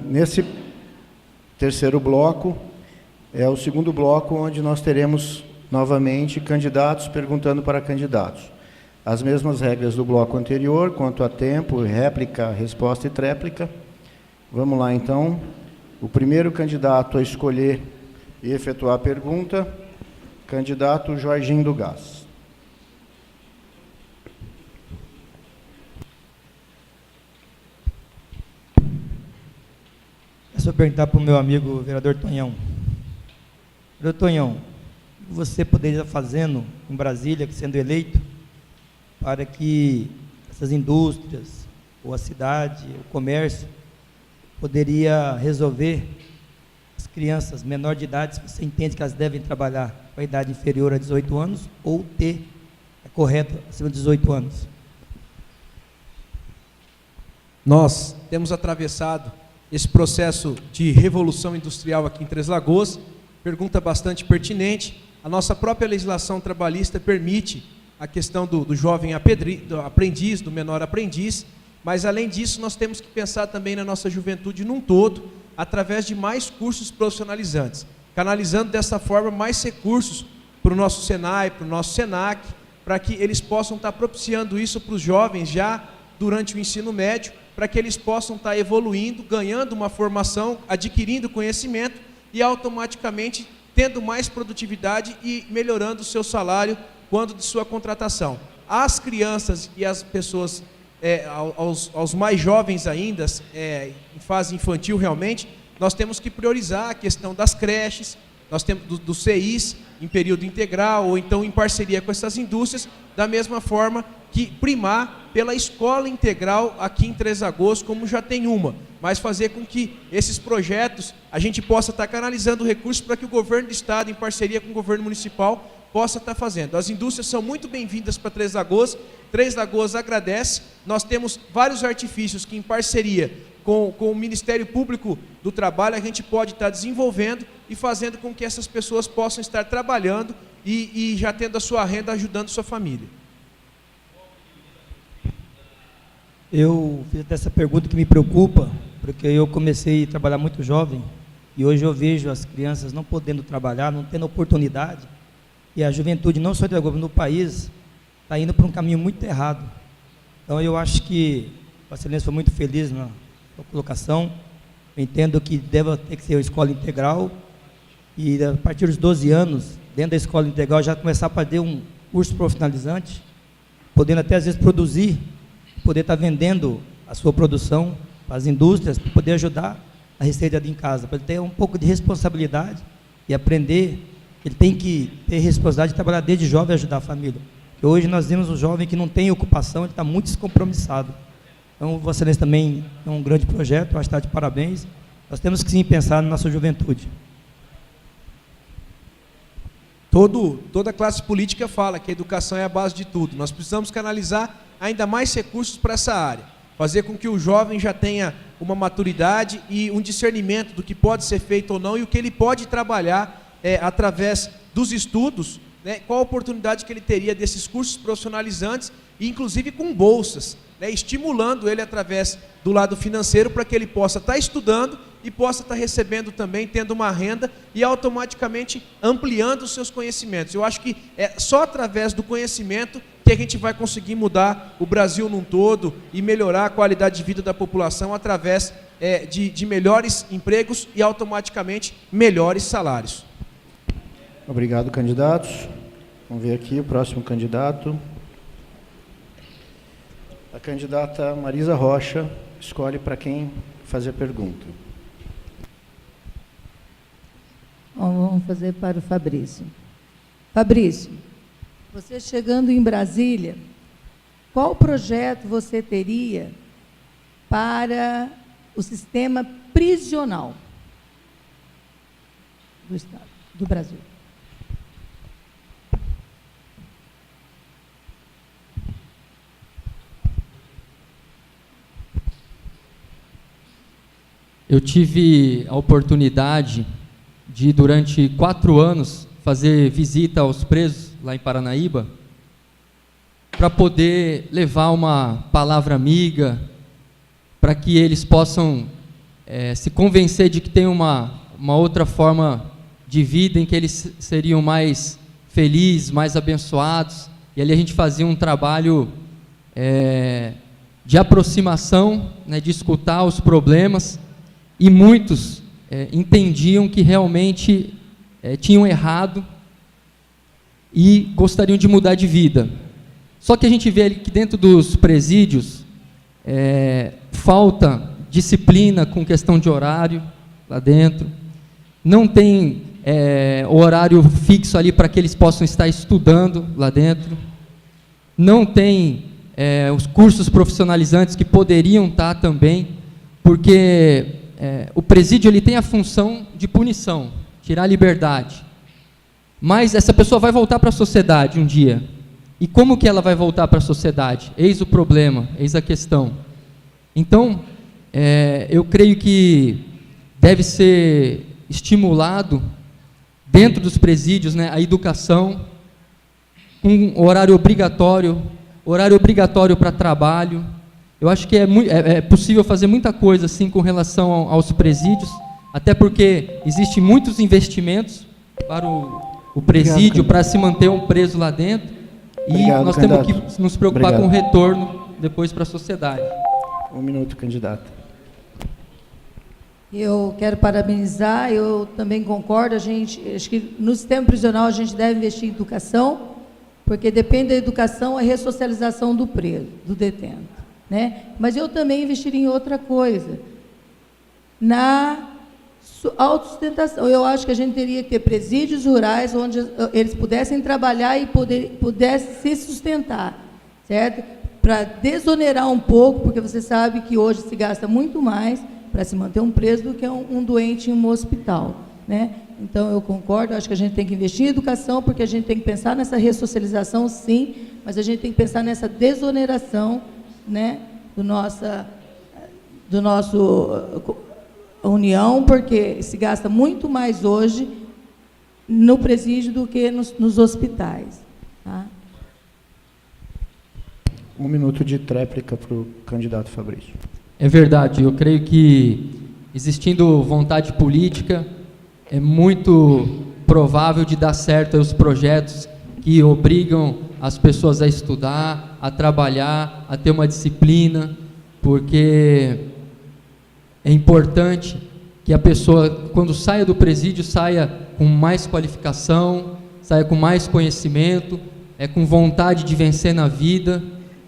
Nesse terceiro bloco, é o segundo bloco onde nós teremos novamente candidatos perguntando para candidatos. As mesmas regras do bloco anterior, quanto a tempo, réplica, resposta e tréplica. Vamos lá, então. O primeiro candidato a escolher e efetuar a pergunta, candidato Jorginho do Gás. É só perguntar para o meu amigo vereador Tonhão. Vereador Tonhão, o que você poderia estar fazendo em Brasília, sendo eleito, para que essas indústrias, ou a cidade, o comércio, poderia resolver as crianças menor de idade, se você entende que elas devem trabalhar com a idade inferior a 18 anos, ou ter, é correto, acima de 18 anos? Nós temos atravessado esse processo de revolução industrial aqui em Três Lagoas. Pergunta bastante pertinente. A nossa própria legislação trabalhista permite a questão do jovem aprendiz, do menor aprendiz, mas além disso nós temos que pensar também na nossa juventude num todo, através de mais cursos profissionalizantes, canalizando dessa forma mais recursos para o nosso Senai, para o nosso Senac, para que eles possam estar propiciando isso para os jovens já durante o ensino médio, para que eles possam estar evoluindo, ganhando uma formação, adquirindo conhecimento e automaticamente tendo mais produtividade e melhorando o seu salário quando de sua contratação. As crianças e as pessoas, aos mais jovens ainda, em fase infantil realmente, nós temos que priorizar a questão das creches, nós temos do CIs em período integral, ou então em parceria com essas indústrias, da mesma forma que primar pela escola integral aqui em Três Lagoas, como já tem uma, mas fazer com que esses projetos, a gente possa estar canalizando recursos para que o governo do estado, em parceria com o governo municipal, possa estar fazendo. As indústrias são muito bem-vindas para Três Lagoas agradece, nós temos vários artifícios que em parceria com o Ministério Público do Trabalho a gente pode estar desenvolvendo e fazendo com que essas pessoas possam estar trabalhando e já tendo a sua renda ajudando sua família. Eu fiz essa pergunta que me preocupa, porque eu comecei a trabalhar muito jovem e hoje eu vejo as crianças não podendo trabalhar, não tendo oportunidade, e a juventude, não só de Lagoas, no país, está indo para um caminho muito errado. Então eu acho que a Excelência foi muito feliz na colocação. Eu entendo que deve ter que ser uma escola integral e a partir dos 12 anos, dentro da escola integral, já começar a fazer um curso profissionalizante, podendo até às vezes produzir, poder estar vendendo a sua produção para as indústrias, para poder ajudar a receita em casa, para ele ter um pouco de responsabilidade e aprender que ele tem que ter responsabilidade de trabalhar desde jovem e ajudar a família. Porque hoje nós vemos um jovem que não tem ocupação, ele está muito descompromissado. Então, Vossa Excelência também é um grande projeto, eu acho que está de parabéns. Nós temos que sim pensar na nossa juventude. Toda classe política fala que a educação é a base de tudo. Nós precisamos canalizar ainda mais recursos para essa área, fazer com que o jovem já tenha uma maturidade e um discernimento do que pode ser feito ou não e o que ele pode trabalhar através dos estudos, né, qual a oportunidade que ele teria desses cursos profissionalizantes, inclusive com bolsas, né, estimulando ele através do lado financeiro para que ele possa estar estudando e possa estar recebendo também, tendo uma renda e automaticamente ampliando os seus conhecimentos. Eu acho que é só através do conhecimento que a gente vai conseguir mudar o Brasil num todo e melhorar a qualidade de vida da população através de melhores empregos e automaticamente melhores salários. Obrigado, candidatos. Vamos ver aqui o próximo candidato. A candidata Marisa Rocha escolhe para quem fazer a pergunta. Vamos fazer para o Fabrício. Fabrício, você chegando em Brasília, qual projeto você teria para o sistema prisional do Estado, do Brasil? Eu tive a oportunidade de, durante 4 anos, fazer visita aos presos lá em Paranaíba, para poder levar uma palavra amiga, para que eles possam se convencer de que tem uma outra forma de vida em que eles seriam mais felizes, mais abençoados. E ali a gente fazia um trabalho de aproximação, né, de escutar os problemas, e muitos entendiam que realmente tinham errado e gostariam de mudar de vida. Só que a gente vê ali que dentro dos presídios falta disciplina com questão de horário lá dentro, não tem horário fixo ali para que eles possam estar estudando lá dentro, não tem os cursos profissionalizantes que poderiam estar também, porque o presídio ele tem a função de punição, tirar a liberdade, mas essa pessoa vai voltar para a sociedade um dia. E como que ela vai voltar para a sociedade? Eis o problema, eis a questão. Então, eu creio que deve ser estimulado dentro dos presídios, né, a educação, um horário obrigatório para trabalho. Eu acho que é possível fazer muita coisa assim com relação aos presídios, até porque existem muitos investimentos para o presídio, para se manter um preso lá dentro, e nós temos que nos preocupar com o retorno depois para a sociedade. 1 minuto, candidato. Eu quero parabenizar, eu também concordo, acho que no sistema prisional a gente deve investir em educação, porque depende da educação a ressocialização do preso, do detento, né? Mas eu também investiria em outra coisa, na autossustentação. Eu acho que a gente teria que ter presídios rurais onde eles pudessem trabalhar e pudessem se sustentar, certo? Para desonerar um pouco, porque você sabe que hoje se gasta muito mais para se manter um preso do que um doente em um hospital, né? Então, eu concordo, acho que a gente tem que investir em educação, porque a gente tem que pensar nessa ressocialização, sim, mas a gente tem que pensar nessa desoneração, né, do nosso união, porque se gasta muito mais hoje no presídio do que nos hospitais. Tá? 1 minuto de tréplica para o candidato Fabrício. É verdade, eu creio que, existindo vontade política, é muito provável de dar certo os projetos que obrigam as pessoas a estudar, a trabalhar, a ter uma disciplina, porque é importante que a pessoa, quando saia do presídio, saia com mais qualificação, saia com mais conhecimento, com vontade de vencer na vida,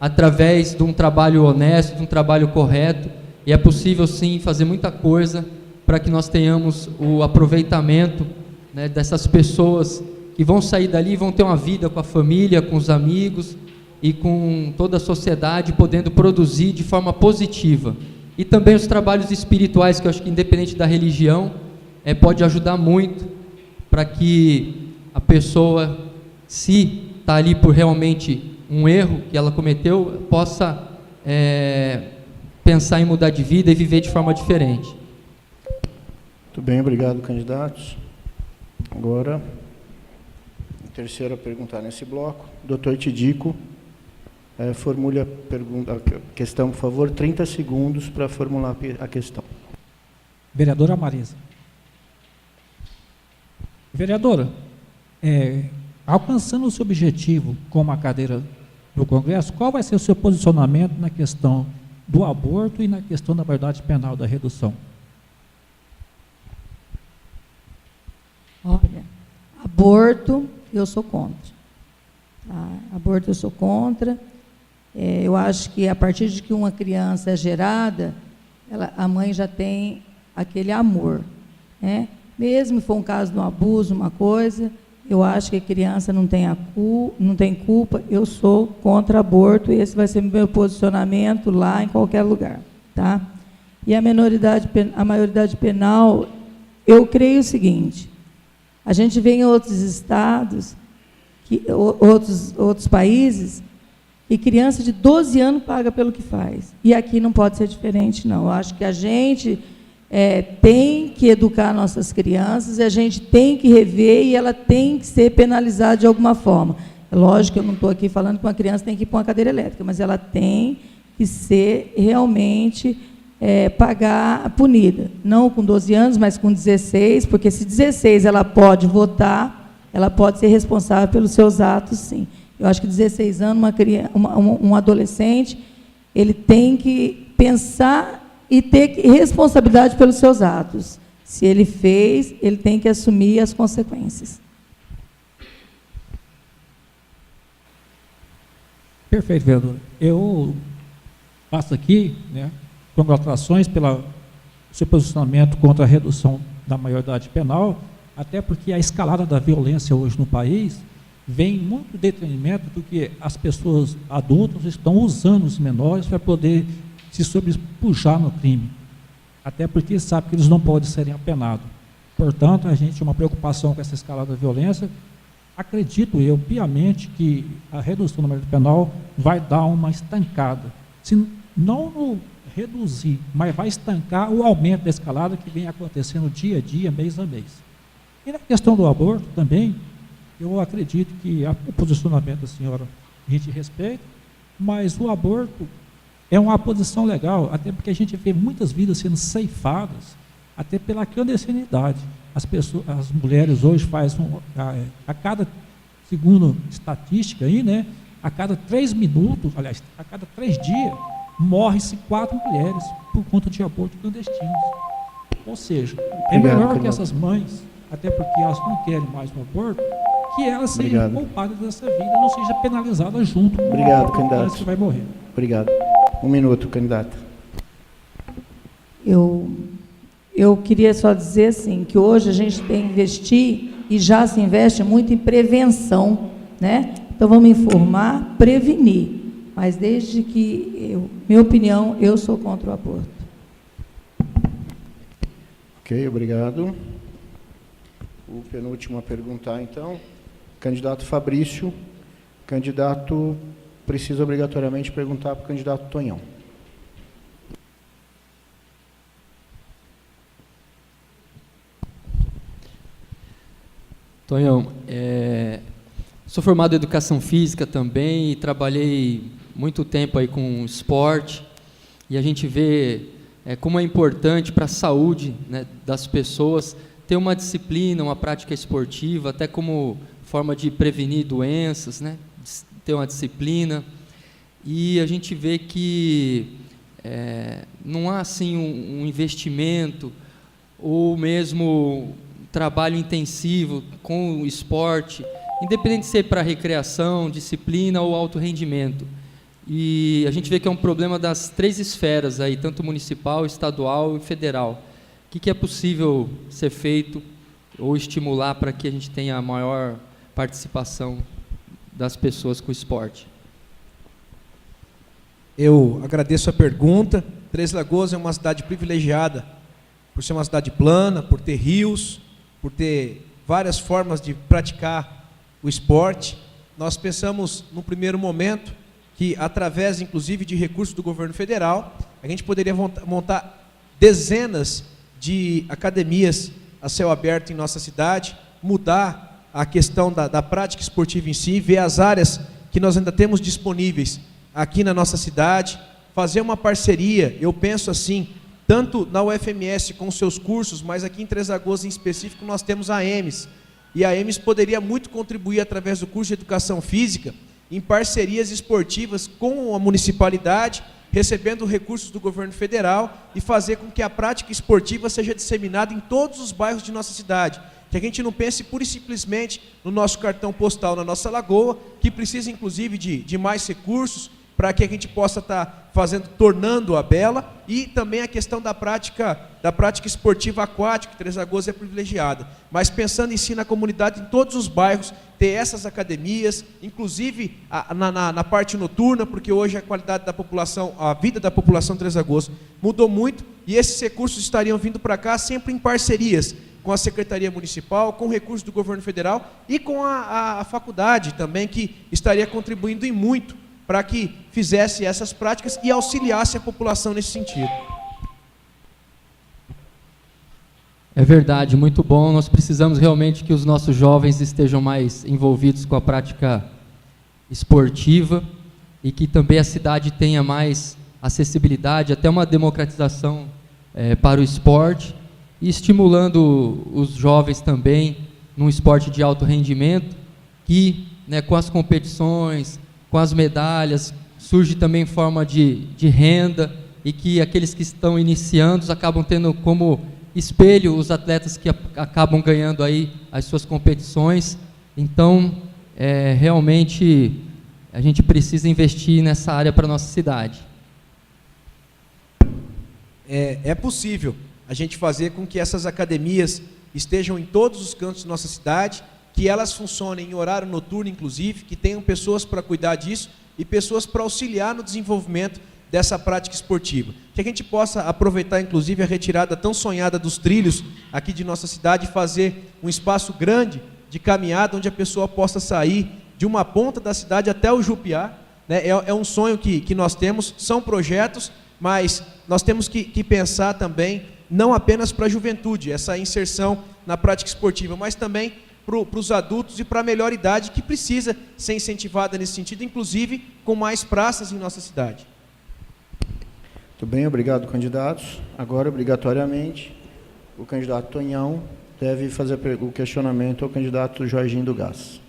através de um trabalho honesto, de um trabalho correto, e é possível sim fazer muita coisa para que nós tenhamos o aproveitamento, né, dessas pessoas que vão sair dali e vão ter uma vida com a família, com os amigos e com toda a sociedade, podendo produzir de forma positiva. E também os trabalhos espirituais, que eu acho que independente da religião, pode ajudar muito para que a pessoa, se está ali por realmente um erro que ela cometeu, possa pensar em mudar de vida e viver de forma diferente. Muito bem, obrigado, candidatos. Agora, o terceiro a perguntar nesse bloco, doutor Tidico, formule a questão, por favor, 30 segundos para formular a questão. Vereadora Marisa. Vereadora, alcançando o seu objetivo com uma cadeira no Congresso, qual vai ser o seu posicionamento na questão do aborto e na questão da maioridade penal, da redução? Olha, aborto, eu sou contra. Tá? Aborto, eu sou contra. Eu acho que a partir de que uma criança é gerada, a mãe já tem aquele amor, né? Mesmo se for um caso de um abuso, uma coisa, eu acho que a criança não tem culpa, eu sou contra aborto, e esse vai ser meu posicionamento lá em qualquer lugar. Tá? E a maioridade penal, eu creio o seguinte, a gente vê em outros estados, outros países, e criança de 12 anos paga pelo que faz. E aqui não pode ser diferente, não. Eu acho que a gente tem que educar nossas crianças, e a gente tem que rever, e ela tem que ser penalizada de alguma forma. É lógico que eu não estou aqui falando que uma criança tem que ir para uma cadeira elétrica, mas ela tem que ser realmente pagar punida. Não com 12 anos, mas com 16, porque se 16 ela pode votar, ela pode ser responsável pelos seus atos, sim. Eu acho que 16 anos, um adolescente, ele tem que pensar e ter responsabilidade pelos seus atos. Se ele fez, ele tem que assumir as consequências. Perfeito, vereadora. Eu passo aqui, né, congratulações pelo seu posicionamento contra a redução da maioridade penal, até porque a escalada da violência hoje no país vem muito em detrimento do que as pessoas adultas estão usando os menores para poder se sobrepujar no crime. Até porque sabe que eles não podem serem apenados. Portanto, a gente tem uma preocupação com essa escalada da violência. Acredito eu, piamente, que a redução do maioridade penal vai dar uma estancada. Se não reduzir, mas vai estancar o aumento da escalada que vem acontecendo dia a dia, mês a mês. E na questão do aborto também, eu acredito que o posicionamento da senhora a gente respeita, mas o aborto é uma posição legal, até porque a gente vê muitas vidas sendo ceifadas, até pela clandestinidade. As mulheres hoje fazem, a cada, segundo estatística aí, né, a cada 3 minutos, aliás, a cada 3 dias, morrem-se 4 mulheres por conta de aborto clandestinos. Ou seja, é melhor que essas mães, até porque elas não querem mais um aborto, que elas sejam poupadas dessa vida, não seja penalizadas junto com Obrigado, a candidato. que vai morrer. Obrigado. 1 minuto, candidata. Eu queria só dizer assim, que hoje a gente tem que investir, e já se investe muito em prevenção, né? Então, vamos informar, prevenir. Mas desde que, minha opinião, eu sou contra o aborto. Ok, obrigado. O penúltimo a perguntar, então. Candidato Fabrício. Candidato precisa obrigatoriamente perguntar para o candidato Tonhão. Tonhão, sou formado em Educação Física também e trabalhei muito tempo aí com esporte, e a gente vê como é importante para a saúde, né, das pessoas ter uma disciplina, uma prática esportiva, até como forma de prevenir doenças, né, ter uma disciplina. E a gente vê que não há assim um investimento ou mesmo trabalho intensivo com o esporte, independente de ser para recreação, disciplina ou alto rendimento. E a gente vê que é um problema das 3 esferas aí, tanto municipal, estadual e federal. O que é possível ser feito ou estimular para que a gente tenha a maior participação das pessoas com o esporte? Eu agradeço a pergunta. Três Lagoas é uma cidade privilegiada por ser uma cidade plana, por ter rios, por ter várias formas de praticar o esporte. Nós pensamos, no primeiro momento, que através, inclusive, de recursos do governo federal, a gente poderia montar dezenas de academias a céu aberto em nossa cidade, mudar a questão da prática esportiva em si, ver as áreas que nós ainda temos disponíveis aqui na nossa cidade, fazer uma parceria, eu penso assim, tanto na UFMS com seus cursos, mas aqui em Três Lagoas em específico nós temos a EMES, e a EMES poderia muito contribuir através do curso de Educação Física, em parcerias esportivas com a municipalidade, recebendo recursos do governo federal e fazer com que a prática esportiva seja disseminada em todos os bairros de nossa cidade. Que a gente não pense pura e simplesmente no nosso cartão postal, na nossa lagoa, que precisa inclusive de mais recursos para que a gente possa estar tornando-a bela, e também a questão da prática esportiva aquática, que Três Lagoas é privilegiada. Mas pensando em si na comunidade, em todos os bairros, ter essas academias, inclusive na parte noturna, porque hoje a qualidade da população, a vida da população de Três Lagoas mudou muito, e esses recursos estariam vindo para cá sempre em parcerias com a Secretaria Municipal, com recursos do governo federal e com a faculdade também, que estaria contribuindo em muito para que fizesse essas práticas e auxiliasse a população nesse sentido. É verdade, muito bom. Nós precisamos realmente que os nossos jovens estejam mais envolvidos com a prática esportiva e que também a cidade tenha mais acessibilidade, até uma democratização para o esporte, e estimulando os jovens também num esporte de alto rendimento, que, né, com as competições, com as medalhas, surge também forma de renda, e que aqueles que estão iniciando acabam tendo como espelho os atletas que acabam ganhando aí as suas competições. Então, realmente, a gente precisa investir nessa área para a nossa cidade. É possível a gente fazer com que essas academias estejam em todos os cantos da nossa cidade, que elas funcionem em horário noturno, inclusive, que tenham pessoas para cuidar disso e pessoas para auxiliar no desenvolvimento dessa prática esportiva. Que a gente possa aproveitar, inclusive, a retirada tão sonhada dos trilhos aqui de nossa cidade e fazer um espaço grande de caminhada, onde a pessoa possa sair de uma ponta da cidade até o Jupiá, né? É um sonho que nós temos, são projetos, mas nós temos que pensar também, não apenas para a juventude, essa inserção na prática esportiva, mas também para os adultos e para a melhor idade, que precisa ser incentivada nesse sentido, inclusive com mais praças em nossa cidade. Muito bem, obrigado, candidatos. Agora, obrigatoriamente, o candidato Tonhão deve fazer o questionamento ao candidato Jorginho do Gás.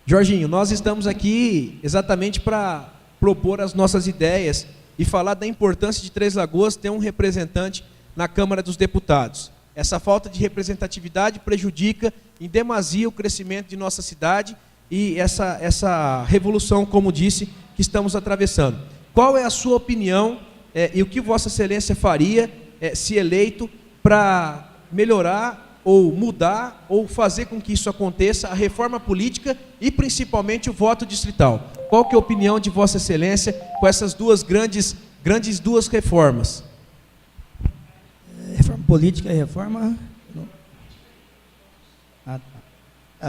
Jorginho, nós estamos aqui exatamente para propor as nossas ideias e falar da importância de Três Lagoas ter um representante na Câmara dos Deputados. Essa falta de representatividade prejudica em demasia o crescimento de nossa cidade e essa revolução, como disse, que estamos atravessando. Qual é a sua opinião e o que Vossa Excelência faria, se eleito, para melhorar ou mudar ou fazer com que isso aconteça, a reforma política e principalmente o voto distrital? Qual que é a opinião de Vossa Excelência com essas duas grandes duas reformas? Reforma política e reforma...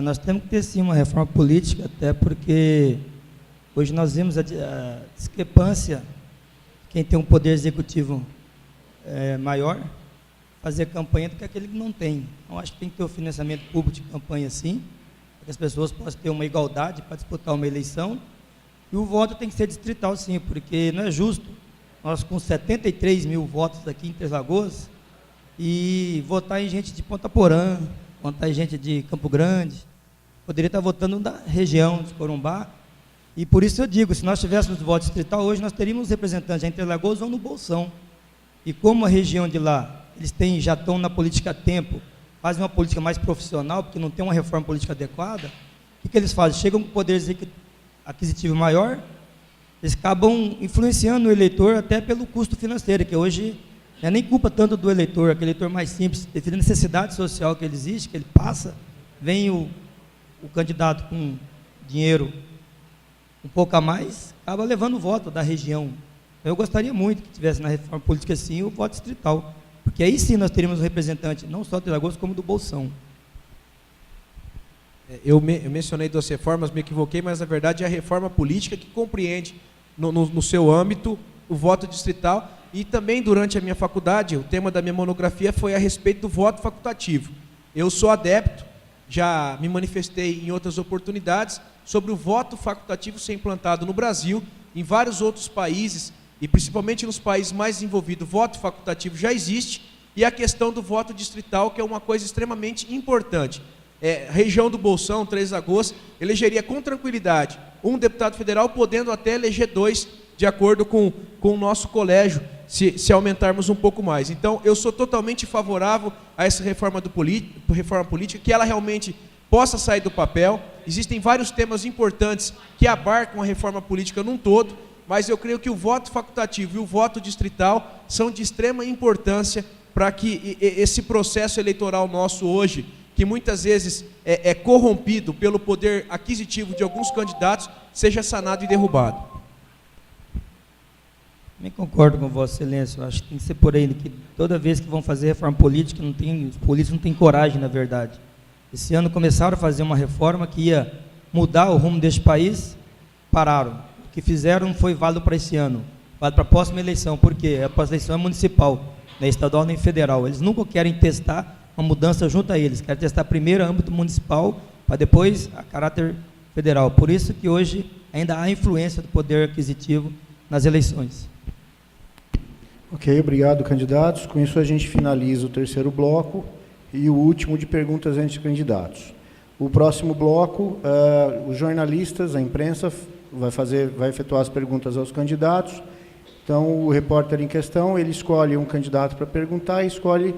nós temos que ter sim uma reforma política, até porque hoje nós vemos a discrepância, quem tem um poder executivo maior, fazer campanha do que aquele que não tem. Então, acho que tem que ter o financiamento público de campanha sim, para que as pessoas possam ter uma igualdade para disputar uma eleição, e o voto tem que ser distrital sim, porque não é justo nós com 73 mil votos aqui em Três Lagoas, e votar em gente de Ponta Porã, votar em gente de Campo Grande, poderia estar votando na região de Corumbá, e por isso eu digo, se nós tivéssemos voto distrital, hoje nós teríamos representantes em Três Lagoas ou no Bolsão, e como a região de lá, eles já estão na política há tempo, fazem uma política mais profissional, porque não tem uma reforma política adequada, o que eles fazem? Chegam com poder aquisitivo maior, eles acabam influenciando o eleitor até pelo custo financeiro, que hoje não é nem culpa tanto do eleitor, aquele eleitor mais simples, devido à necessidade social que ele existe, que ele passa, vem o candidato com dinheiro um pouco a mais, acaba levando o voto da região. Eu gostaria muito que tivesse na reforma política sim o voto distrital, porque aí sim nós teríamos um representante, não só do Lagoas, como do Bolsão. Eu mencionei duas reformas, me equivoquei, mas na verdade é a reforma política que compreende no seu âmbito o voto distrital, e também durante a minha faculdade, o tema da minha monografia foi a respeito do voto facultativo. Eu sou adepto, já me manifestei em outras oportunidades, sobre o voto facultativo ser implantado no Brasil, em vários outros países, e principalmente nos países mais desenvolvidos, o voto facultativo já existe, e a questão do voto distrital, que é uma coisa extremamente importante. Região do Bolsão, Três Lagoas, elegeria com tranquilidade um deputado federal, podendo até eleger 2, de acordo com o nosso colégio, se aumentarmos um pouco mais. Então, eu sou totalmente favorável a essa reforma política, que ela realmente possa sair do papel. Existem vários temas importantes que abarcam a reforma política num todo, mas eu creio que o voto facultativo e o voto distrital são de extrema importância para que esse processo eleitoral nosso hoje, que muitas vezes é corrompido pelo poder aquisitivo de alguns candidatos, seja sanado e derrubado. Também concordo com Vossa Excelência, eu acho que tem que ser por aí, que toda vez que vão fazer reforma política, os políticos não têm coragem, na verdade. Esse ano começaram a fazer uma reforma que ia mudar o rumo deste país, pararam. O que fizeram não foi válido para esse ano, válido para a próxima eleição, porque a próxima eleição é municipal, não é estadual nem federal. Eles nunca querem testar uma mudança junto a eles, querem testar primeiro a âmbito municipal, para depois a caráter federal. Por isso que hoje ainda há influência do poder aquisitivo nas eleições. Ok, obrigado, candidatos. Com isso, a gente finaliza o terceiro bloco e o último de perguntas entre candidatos. O próximo bloco, os jornalistas, a imprensa, vai efetuar as perguntas aos candidatos. Então, o repórter em questão, ele escolhe um candidato para perguntar e escolhe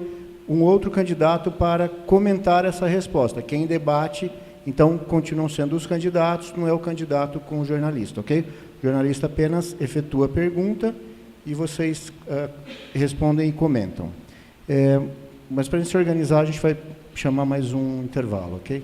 um outro candidato para comentar essa resposta. Quem debate, então, continuam sendo os candidatos, não é o candidato com o jornalista, ok? O jornalista apenas efetua a pergunta e vocês respondem e comentam. Mas para a gente se organizar, a gente vai chamar mais um intervalo, ok?